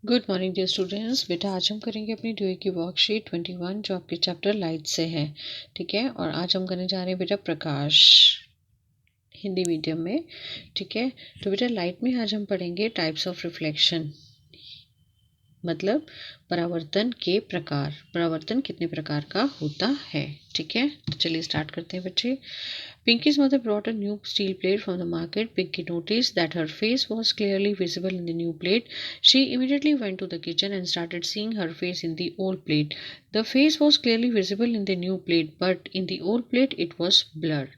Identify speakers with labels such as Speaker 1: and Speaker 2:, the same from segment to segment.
Speaker 1: Good morning dear students. बेटा आज हम करेंगे अपनी ड्यूई की वर्कशीट 21 जो आपके चैप्टर लाइट से है। ठीक है, और आज हम करने जा रहे हैं बेटा प्रकाश, हिंदी मीडियम में। ठीक है, तो बेटा लाइट में आज हम पढ़ेंगे टाइप्स ऑफ रिफ्लेक्शन, मतलब परावर्तन के प्रकार, परावर्तन कितने प्रकार का होता है। ठीक है, तो चलिए स्टार्ट करते हैं बच्चे। Pinky's mother brought a new steel plate from the market. Pinky noticed that her face was clearly visible in the new plate. She immediately went to the kitchen and started seeing her face in the old plate. The face was clearly visible in the new plate, but in the old plate it was blurred.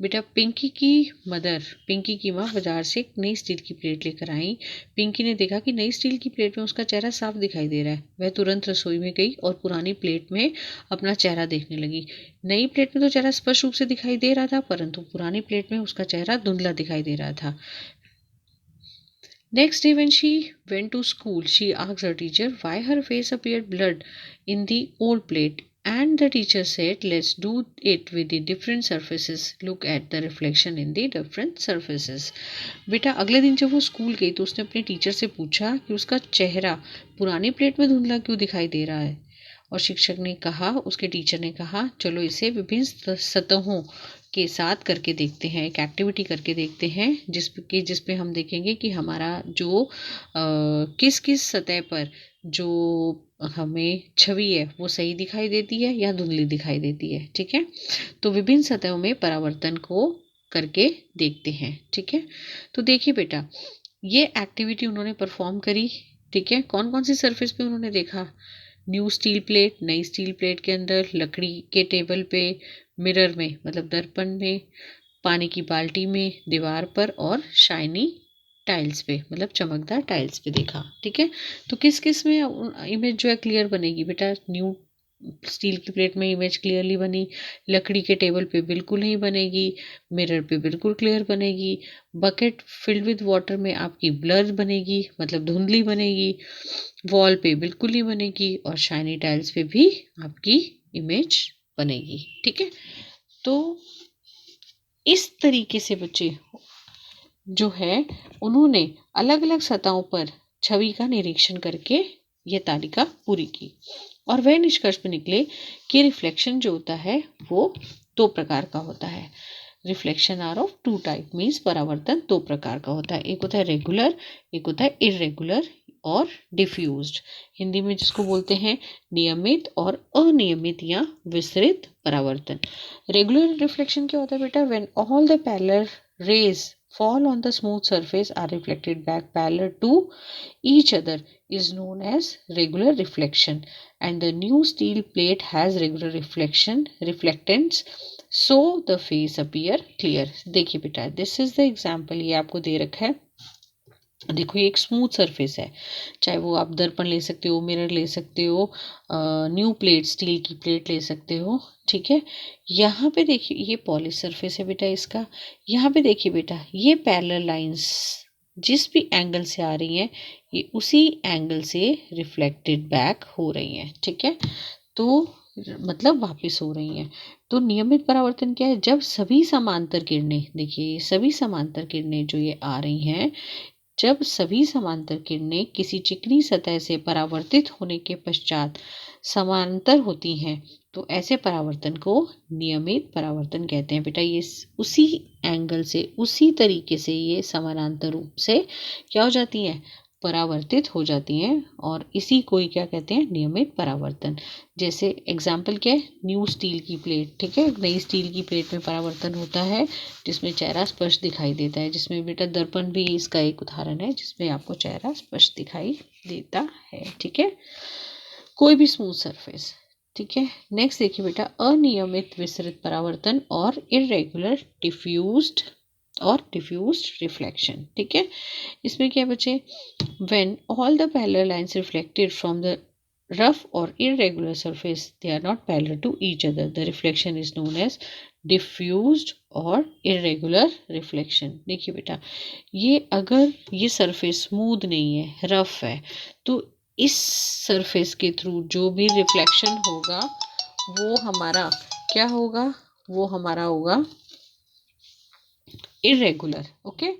Speaker 1: बेटा पिंकी की mother, Pinky की माँ बाजार से एक नई steel की plate लेकर आई। पिंकी ने देखा कि नई स्टील की प्लेट में उसका चेहरा साफ दिखाई दे रहा है। वह तुरंत रसोई में गई और पुरानी प्लेट में अपना चेहरा देखने लगी। नई प्लेट में तो चेहरा स्पष्ट रूप से दिखाई दे रहा था, परंतु पुरानी प्लेट में उसका चेहरा धुंधला दिखाई दे रहा था। Next day when she went to school, she asked her teacher why her face appeared blurred in the old plate. And the teacher said, let's do it with the different surfaces. Look at the reflection in the different surfaces. बेटा अगले दिन जब वो school गई तो उसने अपने teacher से पूछा कि उसका चेहरा पुरानी प्लेट में धुंधला क्यों दिखाई दे रहा है। और शिक्षक ने कहा, उसके टीचर ने कहा, चलो इसे विभिन्न सतहों के साथ करके देखते हैं, एक एक्टिविटी करके देखते हैं जिसपे हम देखेंगे कि हमारा जो किस किस सतह पर जो हमें छवि है वो सही दिखाई देती है या धुंधली दिखाई देती है। ठीक है, तो विभिन्न सतहों में परावर्तन को करके देखते हैं। ठीक है, तो देखिए बेटा ये एक्टिविटी उन्होंने परफॉर्म करी। ठीक है, कौन कौन सी सरफेस पे उन्होंने देखा? न्यू स्टील प्लेट, नई स्टील प्लेट के अंदर, लकड़ी के टेबल पे, मिरर में मतलब दर्पण में, पानी की बाल्टी में, दीवार पर और शाइनी टाइल्स पे मतलब चमकदार टाइल्स पे देखा। ठीक है, तो किस किस में इमेज जो है क्लियर बनेगी बेटा? न्यू स्टील की प्लेट में इमेज क्लियरली बनी, लकड़ी के टेबल पे बिल्कुल नहीं बनेगी, मिरर पे बिल्कुल क्लियर बनेगी, बकेट फिल्ड विद वाटर में आपकी ब्लर बनेगी मतलब धुंधली बनेगी, वॉल पे बिल्कुल नहीं बनेगी और शाइनी टाइल्स पे भी आपकी इमेज बनेगी। ठीक है, तो इस तरीके से बच्चे जो है उन्होंने अलग अलग सतहों पर छवि का निरीक्षण करके ये तालिका पूरी की और वह निष्कर्ष पे निकले कि रिफ्लेक्शन जो होता है वो दो प्रकार का होता है। Reflection are of two type, means परावर्तन दो प्रकार का होता है। एक होता है रेगुलर, एक होता है इरेगुलर और डिफ्यूज्ड। हिंदी में जिसको बोलते हैं नियमित और अनियमित या विस्तृत परावर्तन। रेगुलर रिफ्लेक्शन क्या होता है बेटा? When all the parallel raise fall on the smooth surface are reflected back parallel to each other is known as regular reflection, and the new steel plate has regular reflectance, so the face appear clear. देखिए बेटा this is the example, ये आपको दे रखा है। देखो ये एक smooth surface है, चाहे वो आप दर्पण ले सकते हो, मिरर ले सकते हो, न्यू प्लेट स्टील की प्लेट ले सकते हो। ठीक है, यहाँ पे देखिए ये पॉलिश सरफेस है बेटा इसका। यहाँ पे देखिए बेटा ये पैरेलल लाइंस जिस भी एंगल से आ रही हैं ये उसी एंगल से रिफ्लेक्टेड बैक हो रही हैं। ठीक है, तो मतलब वापस हो रही हैं। तो नियमित परावर्तन क्या है? जब सभी समांतर किरणें, देखिए सभी समांतर किरणें जो ये आ रही हैं, जब सभी समांतर किरणें किसी चिकनी सतह से परावर्तित होने के पश्चात समांतर होती हैं तो ऐसे परावर्तन को नियमित परावर्तन कहते हैं। बेटा ये उसी एंगल से उसी तरीके से ये समानांतर रूप से क्या हो जाती हैं? परावर्तित हो जाती हैं और इसी को ही क्या कहते हैं? नियमित परावर्तन। जैसे एग्जाम्पल क्या है? न्यू स्टील की प्लेट। ठीक है, नई स्टील की प्लेट में परावर्तन होता है जिसमें चेहरा स्पष्ट दिखाई देता है, जिसमें बेटा दर्पण भी इसका एक उदाहरण है जिसमें आपको चेहरा स्पष्ट दिखाई देता है। ठीक है, कोई भी स्मूथ सरफेस। ठीक है, नेक्स्ट देखिए बेटा अनियमित विस्तृत परावर्तन और इरेगुलर डिफ्यूज्ड रिफ्लेक्शन। ठीक है, इसमें क्या बचे? When all the parallel lines reflected from the rough or irregular surface they are not parallel to each other, the reflection is known as diffused और irregular reflection। देखिए बेटा ये अगर ये सरफेस स्मूथ नहीं है, रफ है, तो इस सरफेस के थ्रू जो भी रिफ्लेक्शन होगा वो हमारा क्या होगा? वो हमारा होगा इरेगुलर। ओके,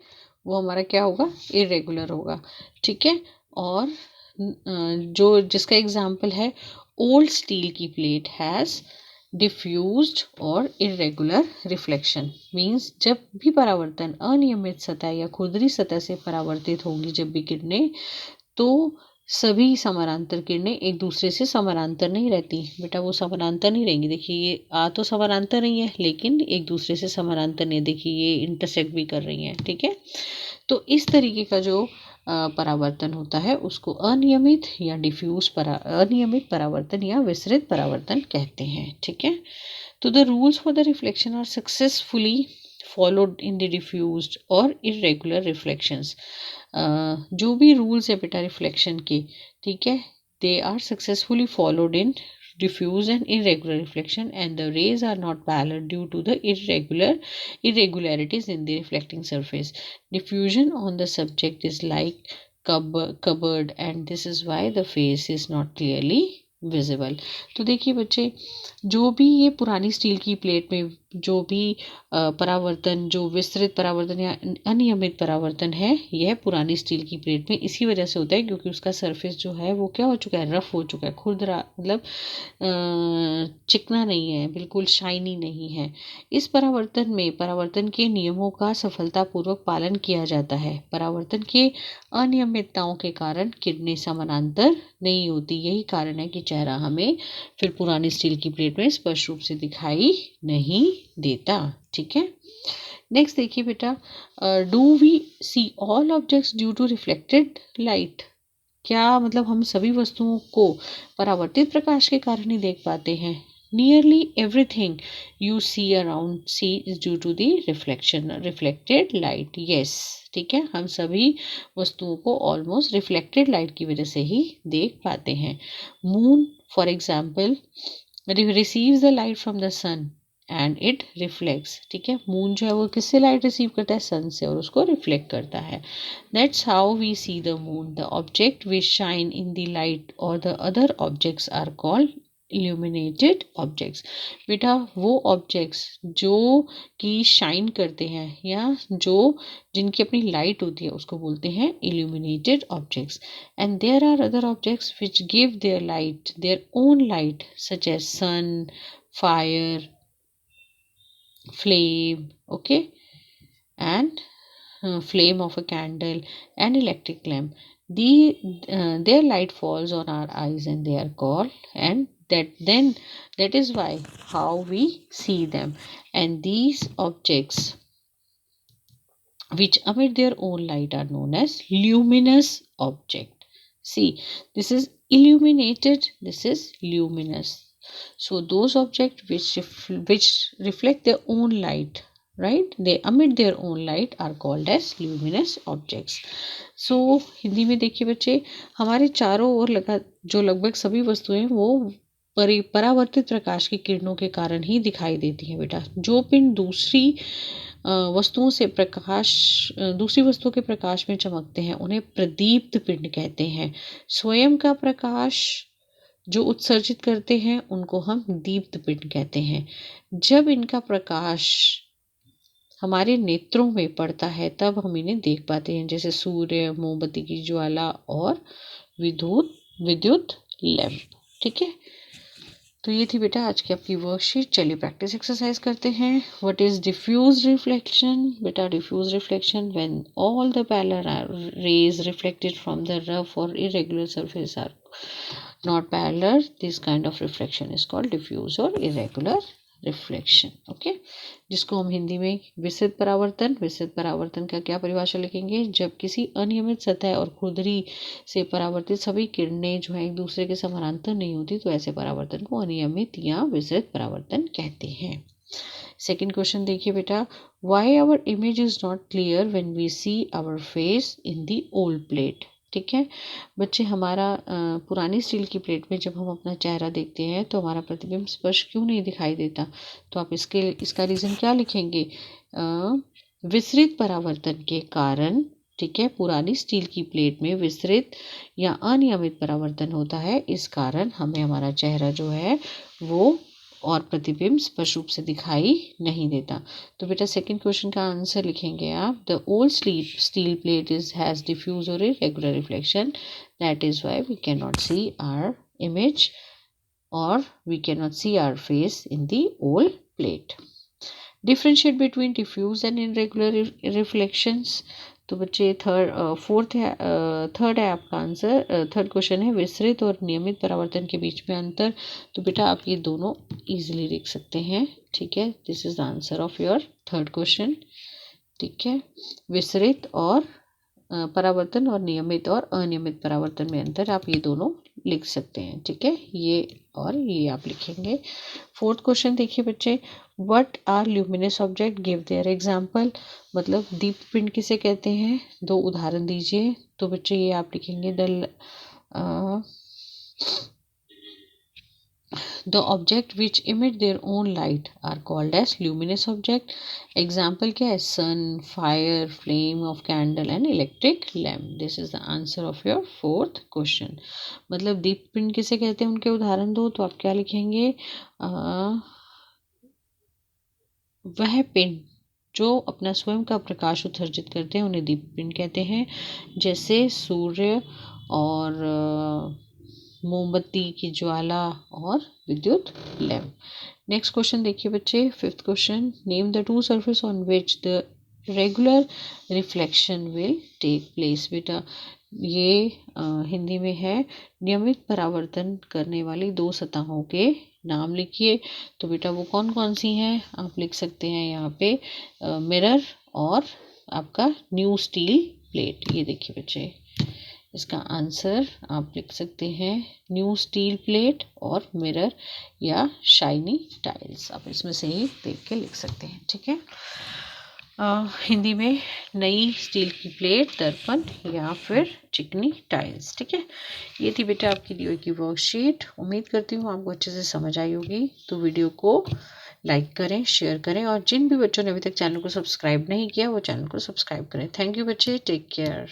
Speaker 1: वो हमारा क्या होगा? इरेगुलर होगा। ठीक है, और जो जिसका एग्जाम्पल है ओल्ड स्टील की प्लेट हैज़ डिफ्यूज्ड और इरेगुलर रिफ्लेक्शन। मीन्स जब भी परावर्तन अनियमित सतह या खुरदरी सतह से परावर्तित होंगी जब भी किरणें, तो सभी समानांतर किरणें एक दूसरे से समानांतर नहीं रहती बेटा, वो समानांतर नहीं रहेंगी। देखिए ये तो समानांतर नहीं है लेकिन एक दूसरे से समानांतर नहीं, देखिए ये इंटरसेक्ट भी कर रही हैं, ठीक है। तो इस तरीके का जो परावर्तन होता है उसको अनियमित या अनियमित परावर्तन या विसरित परावर्तन कहते हैं, ठीक है। तो the rules for the reflection are successfully followed in the diffused और इरेगुलर रिफ्लेक्शंस। जो भी रूल्स है बेटा रिफ्लेक्शन के, ठीक है, they are successfully followed in diffuse and irregular reflection, and the rays are not parallel due to the irregularities in the reflecting surface. Diffusion on the subject is like covered, and this is why the face is not clearly visible. तो देखिए बच्चे, जो भी ये पुरानी steel की plate में जो भी परावर्तन, जो विस्तृत परावर्तन या अनियमित परावर्तन है, यह पुरानी स्टील की प्लेट में इसी वजह से होता है क्योंकि उसका सरफेस जो है वो क्या हो चुका है, रफ हो चुका है, खुरदरा, मतलब चिकना नहीं है, बिल्कुल शाइनी नहीं है। इस परावर्तन में परावर्तन के नियमों का सफलतापूर्वक पालन किया जाता है। परावर्तन के अनियमितताओं के कारण किरणें समानांतर नहीं होती, यही कारण है कि चेहरा हमें फिर पुरानी स्टील की प्लेट में स्पष्ट रूप से दिखाई नहीं देता, ठीक है। नेक्स्ट देखिए बेटा, do we see all objects due to reflected light. क्या मतलब हम सभी वस्तुओं को परावर्तित प्रकाश के कारण ही देख पाते हैं? Nearly everything you see around see is due to the reflected light. Yes, ठीक है, हम सभी वस्तुओं को ऑलमोस्ट रिफ्लेक्टेड लाइट की वजह से ही देख पाते हैं। Moon for example receives the light from the sun and it reflects, ठीक है। मून जो है वो किससे लाइट रिसीव करता है? सन से, और उसको रिफ्लेक्ट करता है। That's how we see the moon. The object which shine in the light और the other objects are called illuminated objects. बेटा वो ऑब्जेक्ट्स जो कि शाइन करते हैं या जो जिनकी अपनी लाइट होती है उसको बोलते हैं illuminated objects. And there are other objects which give their light, their own light, such as sun, fire, flame, okay, and flame of a candle and electric lamp. Their light falls on our eyes and they are called, and that is why how we see them. And these objects which emit their own light are known as luminous object. See, this is illuminated, this is luminous. So those objects which reflect their own light, right, they emit their own light, are called as luminous objects. So Hindi में देखिए बच्चे, हमारे चारों ओर लगभग सभी वस्तुएं वो परावर्तित प्रकाश की किरणों के कारण ही दिखाई देती हैं बेटा। जो पिंड दूसरी वस्तुओं के प्रकाश में चमकते हैं उन्हें प्रदीप्त पिंड कहते हैं। स्वयं का प्रकाश जो उत्सर्जित करते हैं उनको हम दीप्त पिंड कहते हैं। जब इनका प्रकाश हमारे नेत्रों में पड़ता है तब हम इन्हें देख पाते हैं, जैसे सूर्य, मोमबत्ती की ज्वाला और विद्युत लैंप, ठीक है। तो ये थी बेटा आज की आपकी वर्कशीट। चलिए प्रैक्टिस एक्सरसाइज करते हैं। What is diffuse reflection? बेटा diffuse reflection when all the parallel rays reflected from the rough और irregular surface are not parallel, this kind of reflection is called diffuse or irregular reflection, okay। जिसको हम हिंदी में विसरित परावर्तन का क्या परिभाषा लिखेंगे? जब किसी अनियमित सतह और खुरदरी से परावर्तित सभी किरणें जो है एक दूसरे के समानांतर नहीं होती, तो ऐसे परावर्तन को अनियमित या विसरित परावर्तन कहते हैं। सेकेंड क्वेश्चन देखिए बेटा, why our image is not clear when we see our face in the old plate. ठीक है बच्चे, हमारा पुरानी स्टील की प्लेट में जब हम अपना चेहरा देखते हैं तो हमारा प्रतिबिंब स्पष्ट क्यों नहीं दिखाई देता? तो आप इसका रीज़न क्या लिखेंगे? विसरित परावर्तन के कारण। ठीक है, पुरानी स्टील की प्लेट में विसरित या अनियमित परावर्तन होता है, इस कारण हमें हमारा चेहरा जो है वो और प्रतिबिंब स्पष्ट रूप से दिखाई नहीं देता। तो बेटा सेकंड क्वेश्चन का आंसर लिखेंगे आप, the old steel plate is has diffuse और irregular reflection, that is why we can not see our image और we can not see our face in the old plate. Differentiate between diffuse and irregular reflections. तो बच्चे third है आपका answer. Third question है विसरित और नियमित परावर्तन के बीच में अंतर। तो बेटा आप ये दोनों इजीली लिख सकते हैं, ठीक है। This is the answer of your third question, ठीक है। विसरित और परावर्तन और नियमित और अनियमित परावर्तन में अंतर, आप ये दोनों लिख सकते हैं, ठीक है। ये और ये आप लिखेंगे। फोर्थ क्वेश्चन देखिए बच्चे, what are luminous object, give their example. मतलब दीप पिंड किसे कहते हैं, दो उदाहरण दीजिए। तो बच्चे ये आप लिखेंगे, the object which emit their own light are called as luminous object। example क्या है, sun, fire, flame of candle and electric lamp। this is the answer of your fourth question। मतलब दीप पिंड किसे कहते हैं, उनके उदाहरण दो। तो आप क्या लिखेंगे, वह पिंड जो अपना स्वयं का प्रकाश उत्सर्जित करते हैं उन्हें दीप पिंड कहते हैं, जैसे सूर्य और मोमबत्ती की ज्वाला और विद्युत लैंप। नेक्स्ट क्वेश्चन देखिए बच्चे, fifth question, name the two surface on which the regular reflection will take place. बेटा ये हिंदी में है, नियमित परावर्तन करने वाली दो सतहों के नाम लिखिए। तो बेटा वो कौन कौन सी हैं, आप लिख सकते हैं यहाँ पे मिरर और आपका न्यू स्टील प्लेट। ये देखिए बच्चे, इसका आंसर आप लिख सकते हैं न्यू स्टील प्लेट और मिरर या शाइनी टाइल्स। आप इसमें से ही देख के लिख सकते हैं, ठीक है। हिंदी में नई स्टील की प्लेट, दर्पण या फिर चिकनी टाइल्स, ठीक है। ये थी बेटा आपकी दी हुई की वर्कशीट। उम्मीद करती हूँ आपको अच्छे से समझ आई होगी। तो वीडियो को लाइक करें, शेयर करें और जिन भी बच्चों ने अभी तक चैनल को सब्सक्राइब नहीं किया वो चैनल को सब्सक्राइब करें। थैंक यू बच्चे, टेक केयर।